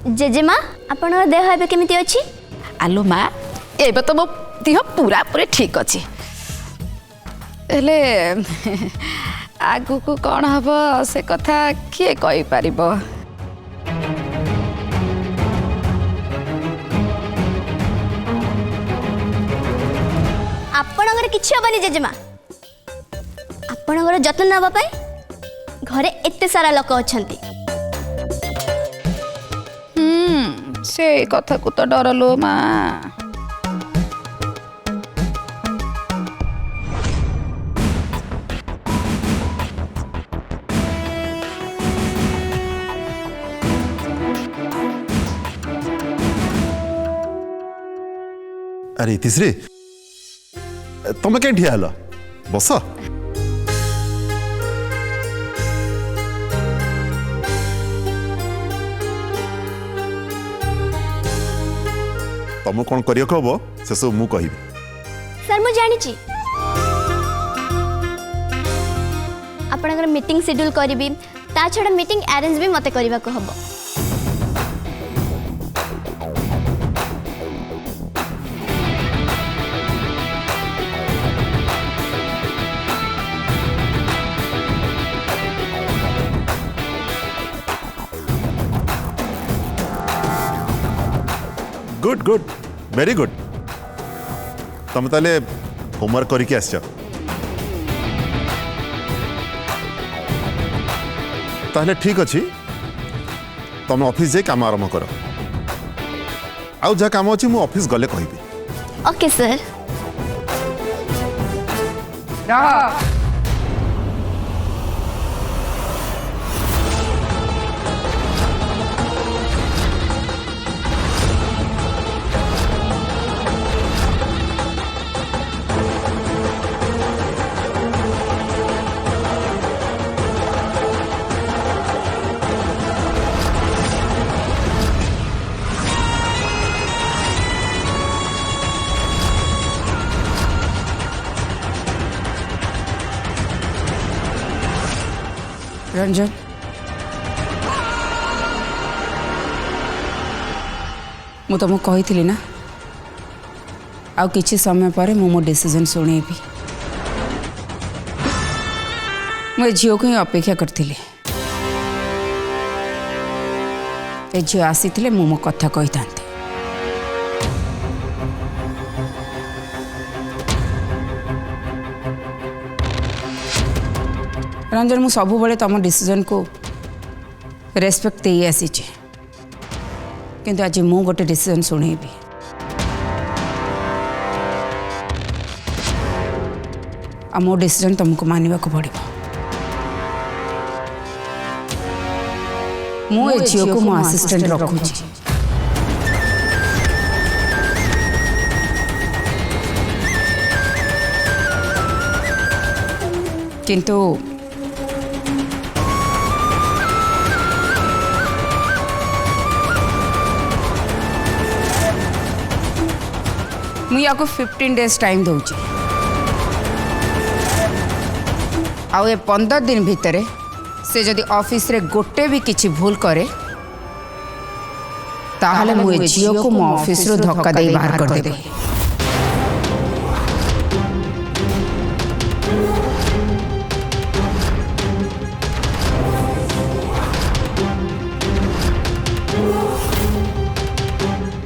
जेजेमा आपण देह एबे केमिति अछि? आलो माँ एबे तो मो देह पूरा पूरे ठीक अच्छी हेले आगु को कौन हम से कथा किए कहि पारिबो। आपणगर किछि हबनी जेजेमा आपणगर जतन नबा पई घरे एते सारा लोक अछंती। से कथा को तो डर लो माँ। अरे तीसरे तुम क्या ठिया हल बस तुम कौन करियो कहबो से सब मु कहिबी। सर मु जानि छी आपणगर मीटिंग शेड्यूल करबी ता छडा मीटिंग अरेंज भी मते करबा को हबो। गुड गुड वेरी गुड तुम ताले होमवर्क करके आस ताहले ठीक अच्छी तुम ऑफिस जाए काम आरंभ कर आउ जहाँ काम अच्छी मु ऑफिस गले कहबी। Okay sir. रंजन मु तुमको कही ना आउ किछि समय पर मो डिसीजन शुणेबी मु झील को ही अपेक्षा करथिली ए झील आसी मो कथा कही था। रंजन मु सबु बड़े तुम डिसीजन को रेस्पेक्ट दे आसी किंतु आज मु गोटे डिसीजन शुणेबी आ मो डिसीजन तुमको मानवा को पड़ो। मु ए झील को मो असिस्टेंट रखुची किंतु मुझे 15 डेज टाइम दूची आउ ए 15 दिन भितर से जदि ऑफिस रे गोटे भी किछि भूल करे ताहले मुझे झील को मो ऑफिस रो धक्का दे बाहर कर देबे।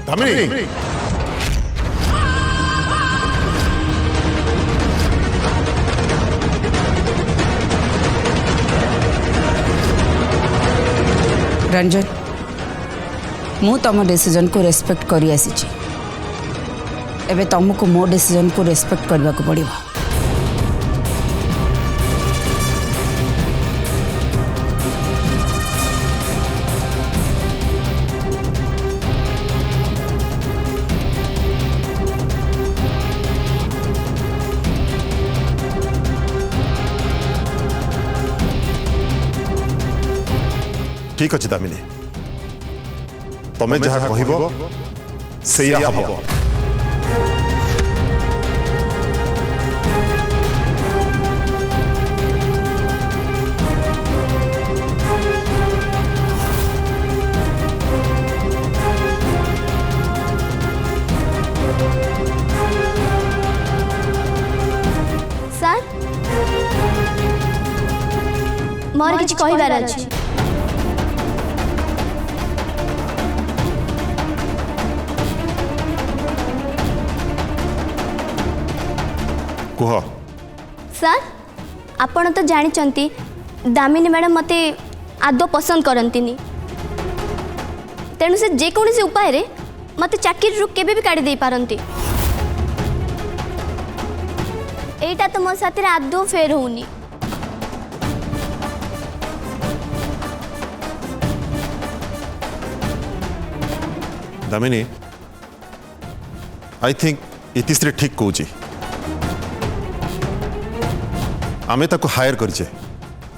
धामिनी रंजन मु तुम डिसीजन को रेस्पेक्ट करी आसी एबे तुमको मो डिसीजन को रेस्पेक्ट करबा को पड़िबो। ठीक अच्छे दामिनी तुम्हें जहाँ कहब से हम मोर किछि कहिबार अछि। कुह सर आपण तो जानी दामिनी मैडम मते आदौ पसंद करंतिनी, तेणु से जेकोसी उपाय रे मते चाकरी केबे भी काढ़ी दे पारंती। एटा तो मो साथी आदौ फेर होनी। दामिनी आई थिंक इतिश्री ठीक कहूँ आमे ताको हायर करछे,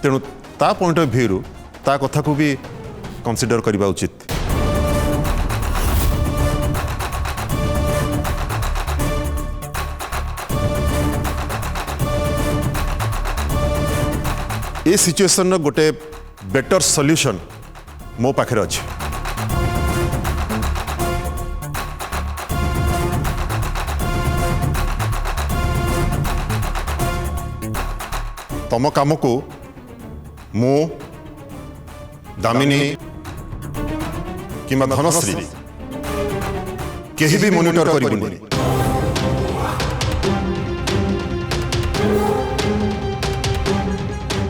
तेणु ता पॉइंट ऑफ व्यू रु ता कथा को भी कंसीडर करबा उचित। ए सिचुएशन गोटे बेटर सॉल्यूशन मो पाखे अच्छे। तम काम को मु दामिनी कि धनश्री केही भी मॉनिटर करिबुनी।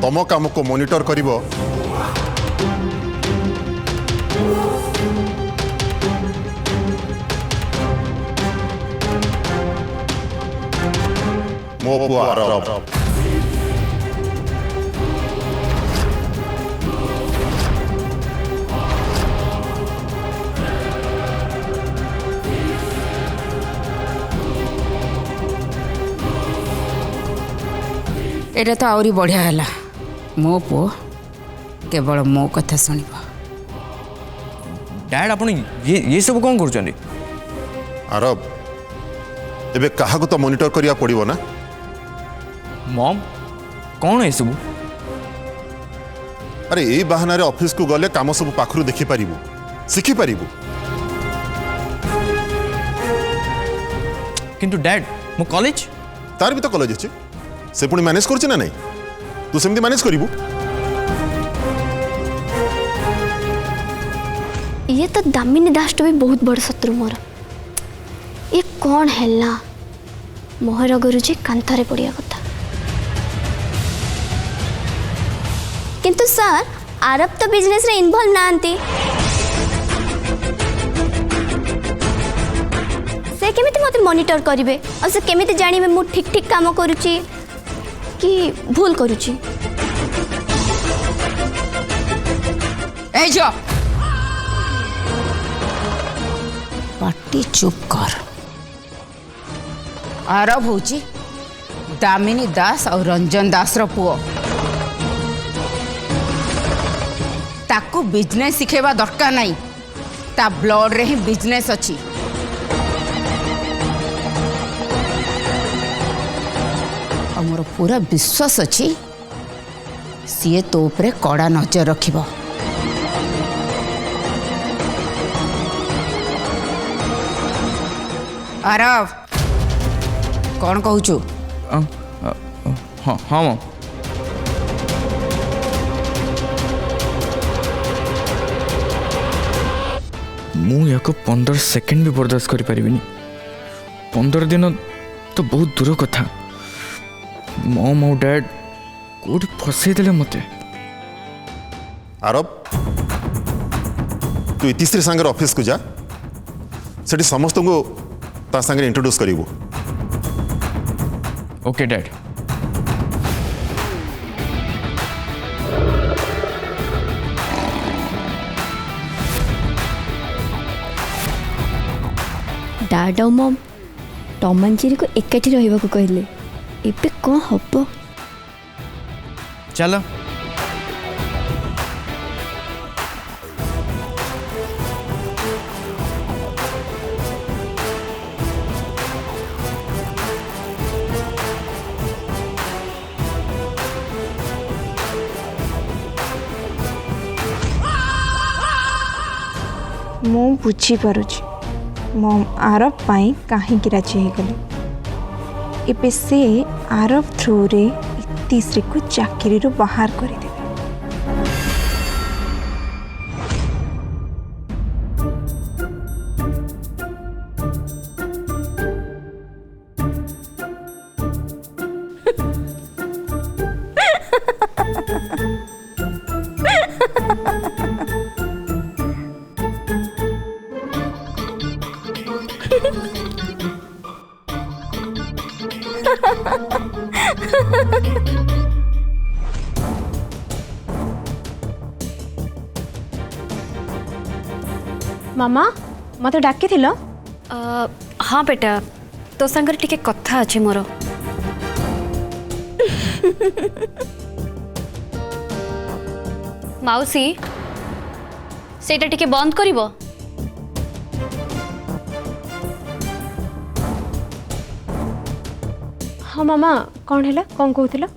तम काम को मॉनिटर करिबो मो पुआ आरव। एटा तो आउरी बढ़िया है मो पु केवल मो कथा शुण। डैड आप ये सब कौन कर आरब एबे काहाको तो मॉनिटर करिया पड़िबो ना। मॉम कौन है सब? अरे ए बहाना रे ऑफिस को गले काम सब पाखरु देखि पारिबो, सिखि पारिबो। किंतु डैड मो कॉलेज तार भी तो कॉलेज अछि, से पुणी मैनेज करछ ना नहीं? तू सेमती मैनेज करिबो। ये तो दामिनी दास भी बहुत बड़ शत्रु मोर। ये कौन हैला मोहर गुरुजी कांथरे पड़िया कथा। किंतु सर आरब तो बिजनेस रे इन्वॉल्व नांती, से केमिति मते मॉनिटर करिवे और से केमिति जानिबे मु ठीक ठीक काम करूची कि भूल करूची। ए जो पाटी चुप कर। आरव होची दामिनी दास और रंजन दास रो पुओ। ताकू बिजनेस सिखेबा दरकार नहीं, ता ब्लड रे ही बिजनेस अछि। मोर पूरा विश्वास अछि सीए तो उपरे कड़ा नजर रखिबो। आरव कौन कहूचु? हाँ हाँ मॉम। मु याको 15 सेकेंड भी बर्दाश्त करि परिबिनी। 15 दिन तो बहुत दूर कथा। मॉम और डैड कोड फसे देले मते। आरब तू इतिश्री सांगर ऑफिस को जा, सेठी समस्त को ता सांगे इंट्रोड्यूस करिवो। Okay dad. डैड और मम टॉम एंड जेरी को एकाठी रहबा को कहले, एबे कौन हबो? चलो मु बुझी पारुछि मम आरब पाई काहे राजी होगले। एबे से आरब थ्रू रे इतिश्री को चाकरी रो बाहर कर देबे। मामा मत डाकी हाँ बेटा तो सांगर टिके कथा अच्छे मोर माउसी सेटा टिके बंद करिवो। हाँ मामा कौन है कौन कहूला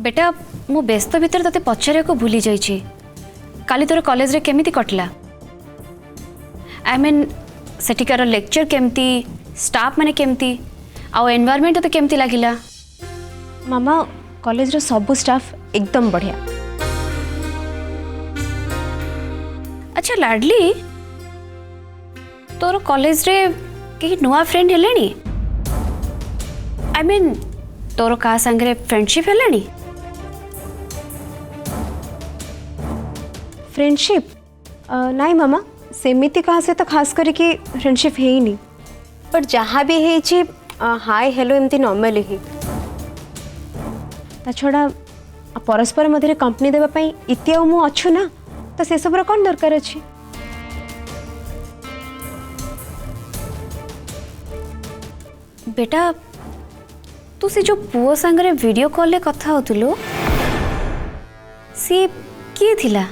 बेटा मु व्यस्त भितर तते पचारे को भूली जाइछि काली तोर कॉलेज रे केमिति कटला आई मीन सेठिकार लेक्चर केमती स्टाफ माने केमती आउ एनवायरनमेंट तो केमती लागिला। मामा कॉलेज रो सब स्टाफ एकदम बढ़िया। अच्छा लाडली तोर कॉलेज रे कहीं नुआ फ्रेंड हेलेनी आई मीन तोर का संगे फ्रेंडशिप हेलेनी फ्रेंडशिप नाई मामा सेमिति कहा से तो खास करके फ्रेंडशिप है ही नहीं पर जहाँ भी है हाय हेलो एमती नॉर्मल ही ता छड़ा परस्पर मध्य कंपनी देवा पई इति आ मु अच्छु ना तो से सब कौन दरकार अच्छी। बेटा तू से जो पुओ संगे वीडियो कॉल ले कथा होतुलो सी किए थिला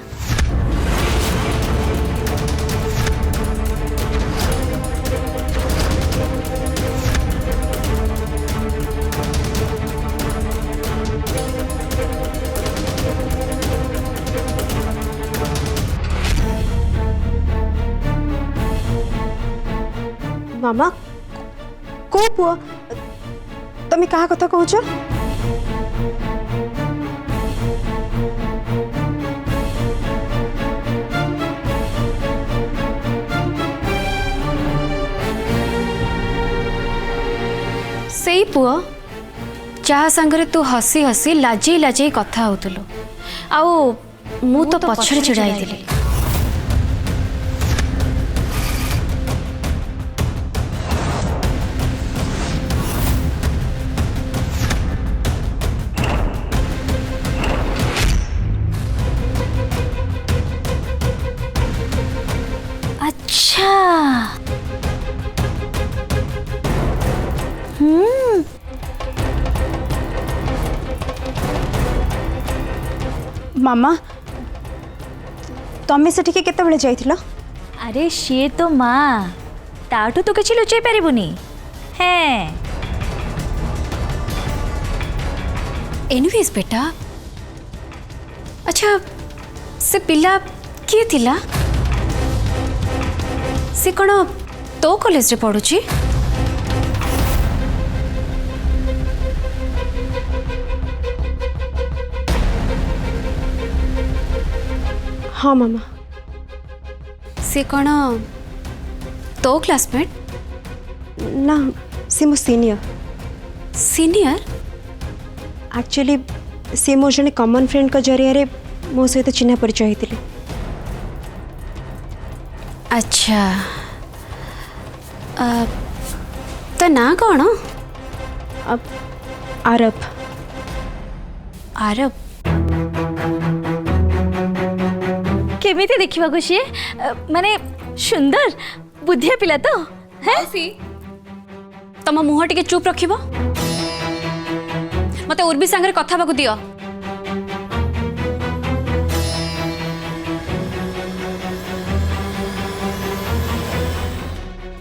मामा को पुआ तमे कहा कथा कहूछ सेई पुओ जहा संगे तू हसी हसी लाजे लाजे कथा होतुलो आउ मु तो पछरे चिड़ाई दिली। अच्छा मामा तमे सेठी केते बेले जाइथिलो अरे सी तो माँ ताठू तो किसी लुचाई पारिबुनी है। एनीवेज बेटा अच्छा से पिला किए थिला से कौन तो कॉलेज रे पढ़ुची हाँ मामा से कौन तो क्लासमेट ना सी मो सीनियर सीनियर एक्चुअली सी मो जने कॉमन फ्रेंड का जरिया मो सहित चिन्ह परिचय होते। अच्छा तो ना कौन अब आरब आरब केमिति देखिबा को सी माने सुंदर बुद्धिया पिला तो है तम मुह टिके चुप रखिबो मते उर्बी संगे कथा बाकु दियो।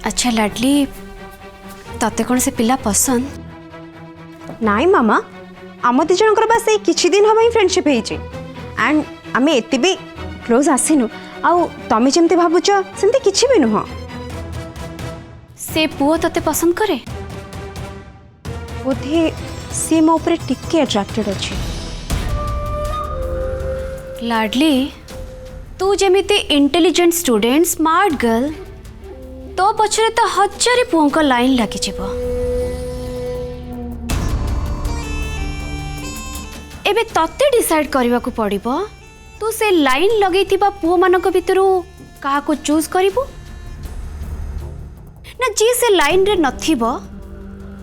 अच्छा लाडली तते कौन से पिला पसंद नाई मामा आम दी जनकर बास ए किछि दिन हम फ्रेंडशिप हेछि एंड आमे एते भी क्लोज आसिनु आउ तमे जेमते भाबुछ सेमते किछि भी नुह। से पुओ तते पसंद करे बोधे सी मो ऊपर टिके अट्रैक्टेड अछि। लाडली तू जेमिति इंटेलिजेंट स्टूडेंट स्मार्ट गर्ल तो पछरे तो हजार पुओं का लाइन लगी जीवो एबे तते डिसाइड करबा को पड़िबो तू से लाइन लगैतिबा पुओ मानक भितरु काहा को चूज करिबो ना जी से लाइन रे नथिबो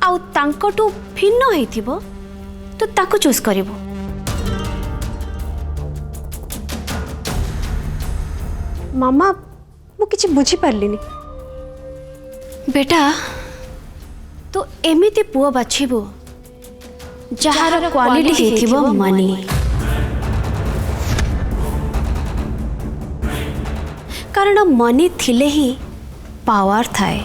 आउ तांकटू भिन्न हेतिबो तो ताको चूज करिबो। मामा ମୁଁ କିଛି ବୁଝିପାରିଲିନି। बेटा तो एमिति पुओ बाछिबो जहार क्वालिटी हेथिबो मनी। कारण मनी थिले ही पावर थाए।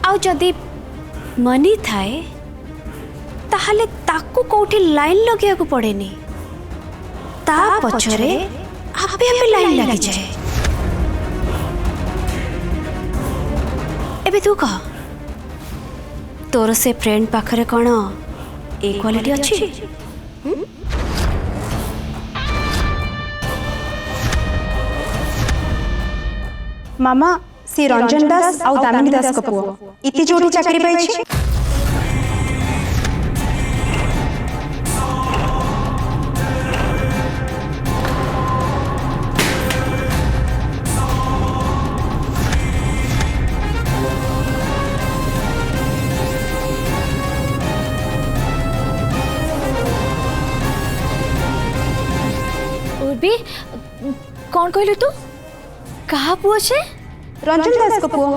आउ जदि मनी थाए ताहले ताकू कोठी लाइन लगे को पड़ेनी, ता पछरे आपे आपे लाइन लगी जाए। एबे तू कह तोर से फ्रेंड पाखरे कौन ए क्वालिटी अच्छी? मामा सी रंजन दास आउ दामिनी दास को पुओ इति जोड़ी चाकरी पाइछि। उर्वी कौन कहलु तू? कहा पुओ छे? रंजन दास को पुओ।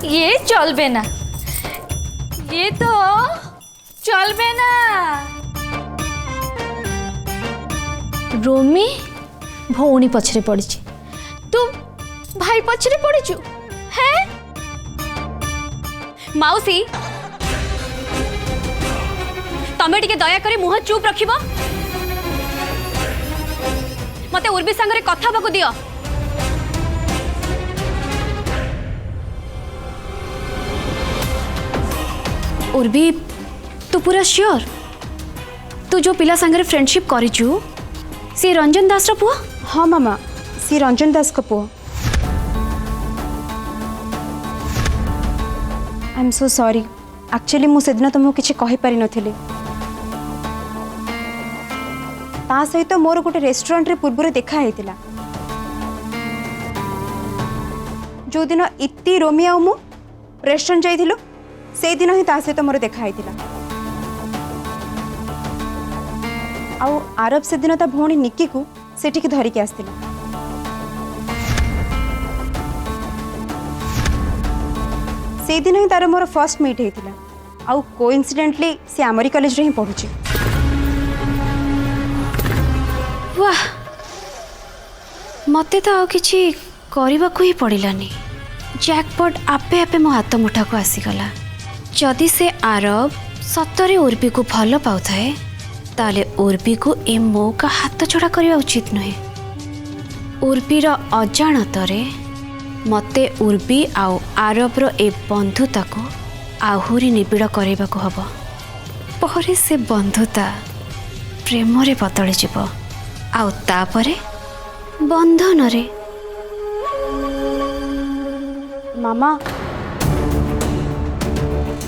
ये चलबे ना, ये तो चलबे ना। रोमी भौणी पछरे पड़ी, तू भाई पछरे पड़ीचु हैं? माउसी तमे टिके दया करी मुह चुप रखिबो। मते उर्वी संगरे कथा बाकु दियो। उर्वी तू पूरा श्योर तू जो पिला संगरे फ्रेंडशिप करिचु से रंजन दास रो पुआ? हाँ मामा सी रंजन दास को पुओ। I am so sorry, actually मु सेदिन तुमको किछि कहि पारि नथिले। ता सहित मोर गोटे रेस्टोरेंट रे पूर्व देखा हेतिला। जो दिन इति रोमी आ मु रेस्टोरेंट जाइथिलो से दिन ही ता सहित मोर देखा हेतिला। आउ आरब से दिन ता भौणी निक्की को सेठी धरिकी आसतिला। से दिन ही तार मोर फर्स्ट मीट हेतिला। आउ कोइंसिडेंटली से आमरी कॉलेज रे ही पढुची। वाह मते तो आउ किछि करबाकू ही पड़िलानी। जैकपॉट आपे आपे मो हाथ मुठा को आसीगला। जदि से आरब सतरे उर्वी को भल पाउथाए ताले उर्वी को ए मौका हाथ छड़ा करबा उचित नहे। उर्वीर अजाणतरे मते उर्वी आउ आरबर ए बंधुता को आहुरी निबिड़ करबा को हबो। परे से बंधुता प्रेम रे बदली जिवो आउ तापरे बंधन रे। मामा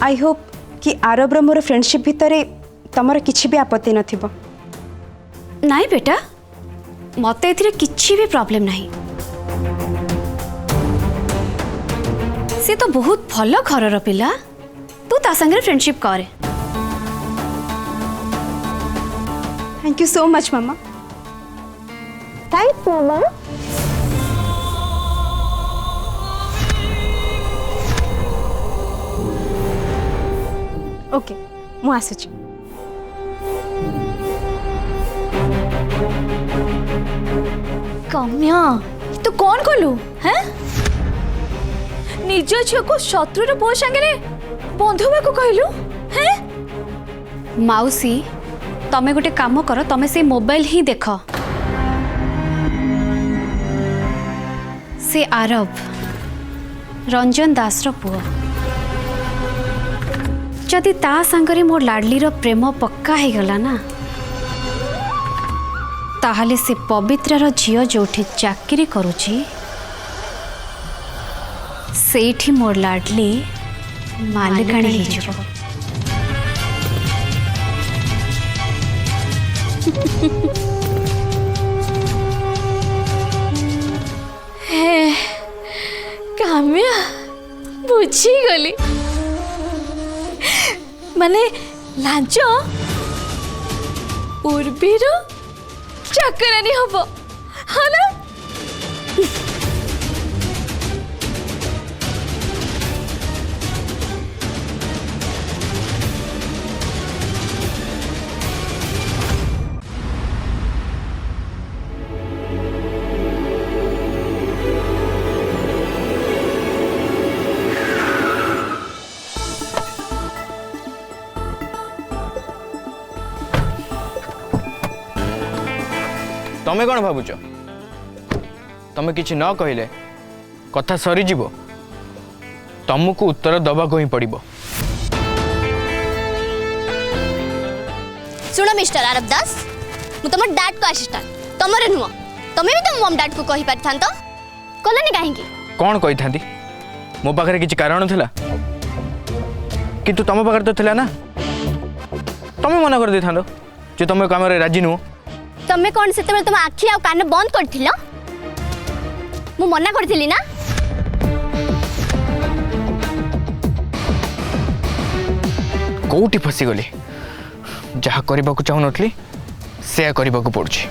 आई होप कि आरबर मोर फ्रेंडशिप भितरे तमर किछि भी आपत्ति नथिबो। नाई बेटा मते एथिरे किछि भी प्रॉब्लम नहीं। से तो बहुत भल घरर पिला, तू ता संगे फ्रेंडशिप करे। Thank you so much mama. Thanks mama. Okay मु आसुची। कम्या तू कौन कलु हैं? निज झील को शत्रुर पुओ संगे बंधु को कहलु हैं? माउसी तमे गोटे काम कर, तमे से मोबाइल ही देख। से आरब रंजन दास रो पुओ। जदि ता संगरे मोर लाडली रो प्रेम पक्का है गला ना ताहले से पवित्रार झील जोठी चाकरी करुची सेठी मोर लाडली मालिकाणी ही जिवो। काम्या बुझी गली माने ଲାଞ୍ଚ ଉର୍ବିର ଚାକରାଣୀ ହବ ହଁ ନା? तमे कौन भावुच तमे किछि न कहले कथा सरीजिव तुमको उत्तर दबाको ही पड़िबो। शुण मिस्टर आरब दास मु तुम डैड को असिस्टेंट तुमरे नुह तुम भी तुम मम डैड को कहि पारथांत कलनी काहे कौन कही था मो पाखे किछि कारण थिला किंतु तुम पाखे तो थिला ना तुम मना कर दे थांदो जे तुम काम रे राजी नुह। तमे कौन से तुम आखि आ कान बंद करथिलो मु मना करथिली ना कोठी फसी गली जहा करबा को चाहू नथली से करबा को पड़ुछि।